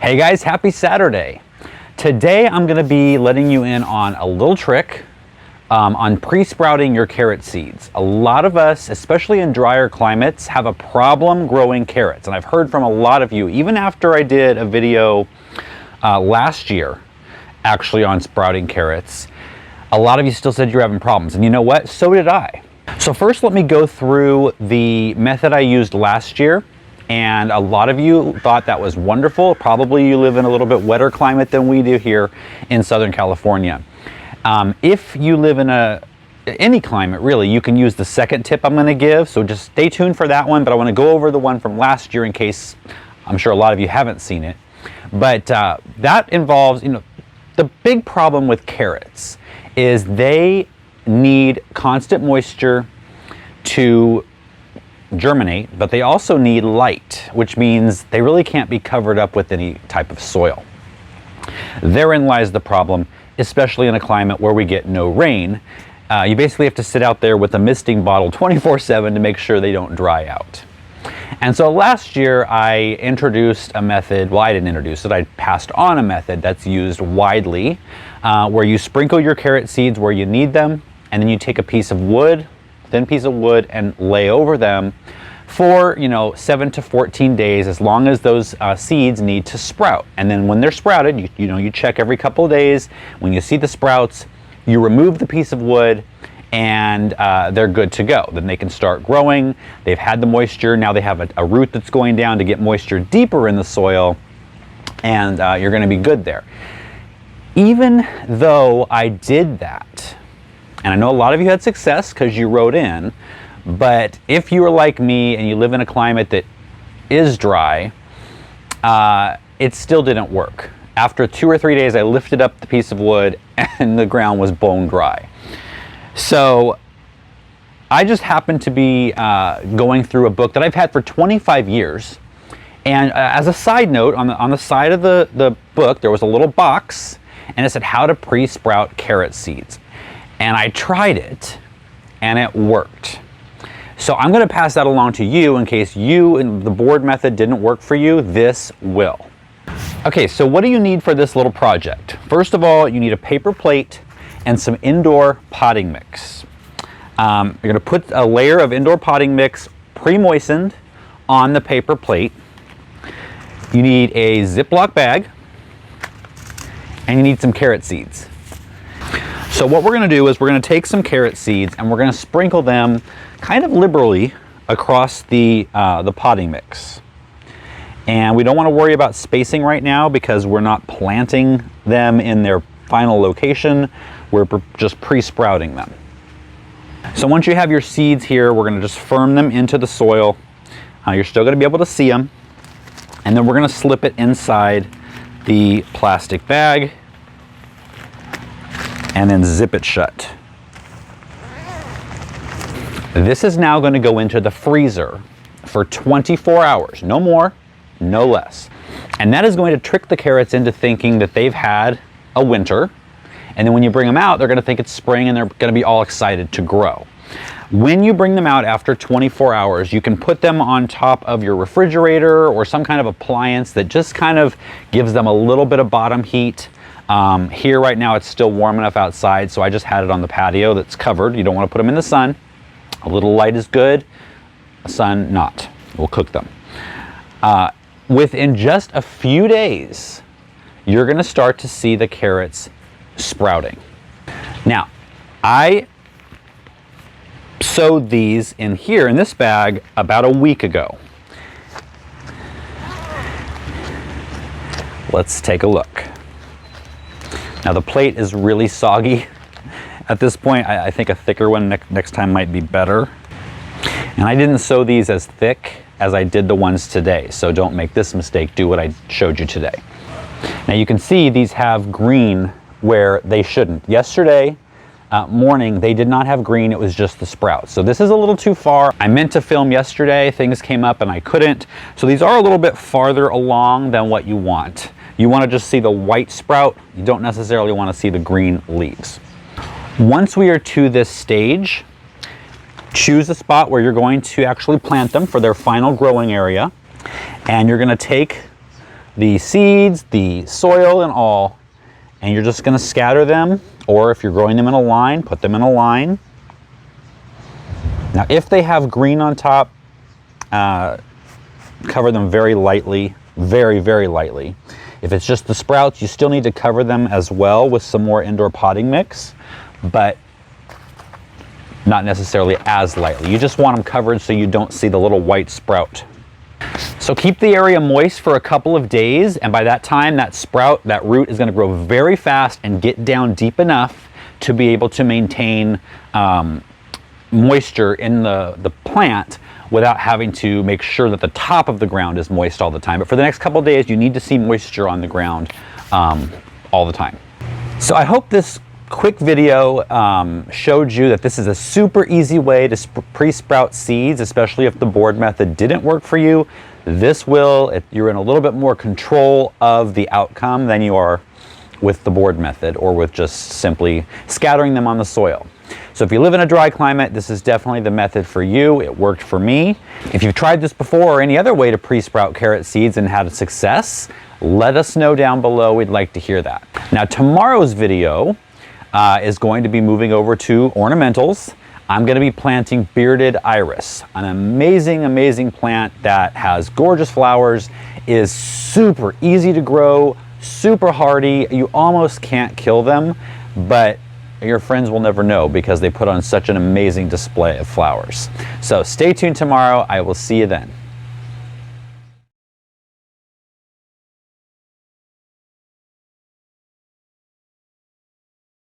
Hey guys, happy Saturday. Today I'm going to be letting you in on a little trick on pre-sprouting your carrot seeds. A lot of us, especially in drier climates, have a problem growing carrots. And I've heard from a lot of you, even after I did a video last year, actually on sprouting carrots, a lot of you still said you're having problems. And you know what? So did I. So first let me go through the method I used last year. And a lot of you thought that was wonderful. Probably you live in a little bit wetter climate than we do here in Southern California. If you live in any climate, really, you can use the second tip I'm going to give. So just stay tuned for that one. But I want to go over the one from last year in case I'm sure a lot of you haven't seen it. But that involves, the big problem with carrots is they need constant moisture to germinate, but they also need light, which means they really can't be covered up with any type of soil. Therein lies the problem, especially in a climate where we get no rain. You basically have to sit out there with a misting bottle 24/7 to make sure they don't dry out. And so last year I introduced a method, well, I didn't introduce it, I passed on a method that's used widely, where you sprinkle your carrot seeds where you need them, and then you take a piece of wood, thin piece of wood, and lay over them for 7 to 14 days, as long as those seeds need to sprout. And then when they're sprouted, you check every couple of days. When you see the sprouts, you remove the piece of wood, and they're good to go. Then they can start growing. They've had the moisture. Now they have a root that's going down to get moisture deeper in the soil, and you're going to be good there. Even though I did that, and I know a lot of you had success because you wrote in, but if you were like me and you live in a climate that is dry, it still didn't work. After 2 or 3 days, I lifted up the piece of wood and the ground was bone dry. So I just happened to be going through a book that I've had for 25 years. And as a side note, on the side of the book, there was a little box, and it said how to pre-sprout carrot seeds. And I tried it, and it worked. So I'm going to pass that along to you in case you and the board method didn't work for you. This will. Okay, so what do you need for this little project? First of all, you need a paper plate and some indoor potting mix. You're going to put a layer of indoor potting mix pre-moistened on the paper plate. You need a Ziploc bag, and you need some carrot seeds. So what we're going to do is we're going to take some carrot seeds and we're going to sprinkle them kind of liberally across the potting mix. And we don't want to worry about spacing right now because we're not planting them in their final location. We're just pre-sprouting them. So once you have your seeds here, we're going to just firm them into the soil. You're still going to be able to see them. And then we're going to slip it inside the plastic bag and then zip it shut. This is now going to go into the freezer for 24 hours, no more, no less. And that is going to trick the carrots into thinking that they've had a winter, and then when you bring them out, they're going to think it's spring and they're going to be all excited to grow. When you bring them out after 24 hours, you can put them on top of your refrigerator or some kind of appliance that just kind of gives them a little bit of bottom heat. Here right now it's still warm enough outside, so I just had it on the patio that's covered. You don't want to put them in the sun. A little light is good, sun not. We'll cook them. Within just a few days, you're going to start to see the carrots sprouting. Now, I sowed these in here in this bag about a week ago. Let's take a look. Now the plate is really soggy at this point. I think a thicker one next time might be better. And I didn't sow these as thick as I did the ones today, so don't make this mistake. Do what I showed you today. Now you can see these have green where they shouldn't. Yesterday morning they did not have green, it was just the sprouts. So this is a little too far. I meant to film yesterday, things came up and I couldn't. So these are a little bit farther along than what you want. You want to just see the white sprout. You don't necessarily want to see the green leaves. Once we are to this stage, choose a spot where you're going to actually plant them for their final growing area. And you're going to take the seeds, the soil and all, and you're just going to scatter them, or if you're growing them in a line, put them in a line. Now if they have green on top, cover them very lightly, very, very lightly. If it's just the sprouts, you still need to cover them as well with some more indoor potting mix, but not necessarily as lightly. You just want them covered so you don't see the little white sprout. So keep the area moist for a couple of days, and by that time that sprout, that root is going to grow very fast and get down deep enough to be able to maintain moisture in the plant without having to make sure that the top of the ground is moist all the time. But for the next couple of days, you need to see moisture on the ground all the time. So I hope this quick video showed you that this is a super easy way to pre-sprout seeds, especially if the board method didn't work for you. This will, you're in a little bit more control of the outcome than you are with the board method or with just simply scattering them on the soil. So if you live in a dry climate, this is definitely the method for you. It worked for me. If you've tried this before or any other way to pre-sprout carrot seeds and had success, let us know down below. We'd like to hear that. Now tomorrow's video is going to be moving over to ornamentals. I'm going to be planting bearded iris, an amazing, amazing plant that has gorgeous flowers, is super easy to grow, super hardy. You almost can't kill them, but your friends will never know because they put on such an amazing display of flowers. So stay tuned tomorrow. I will see you then.